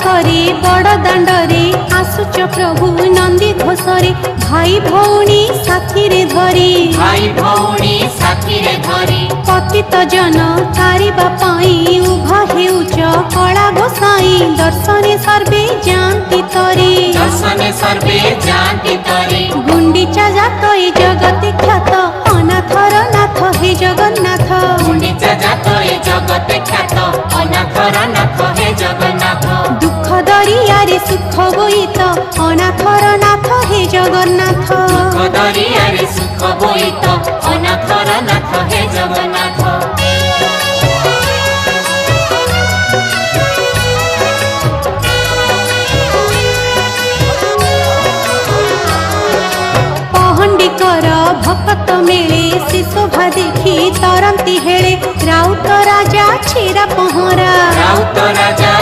करी बड़ दाण्डरे आसुच प्रभु नंदी घोषरे भाई भौणी साथी रे धरी भाई भौणी साथी रे धरी पतित जन तारिबा पाई उभा हेउच कला गोसाई दर्शने सर्वे जानती तरी दर्शने सर्वे जानती तरी गुंडीचा जात ए जगते ख्यात अनाथर नाथ हे जगन्नाथ गुंडीचा जात ए जगते ख्यात अनाथर नाथ हे जगन्नाथ दुख दरियारे सुख बोईत अनाथर नाथ हे जगन्नाथ दुख दरियारे सुख बोईत अनाथर नाथ हे जगन्नाथ पहंडिकर भक्त मेले से शोभा देखी तरंती हेले राउत राजा छेरा पहरा राउत राजा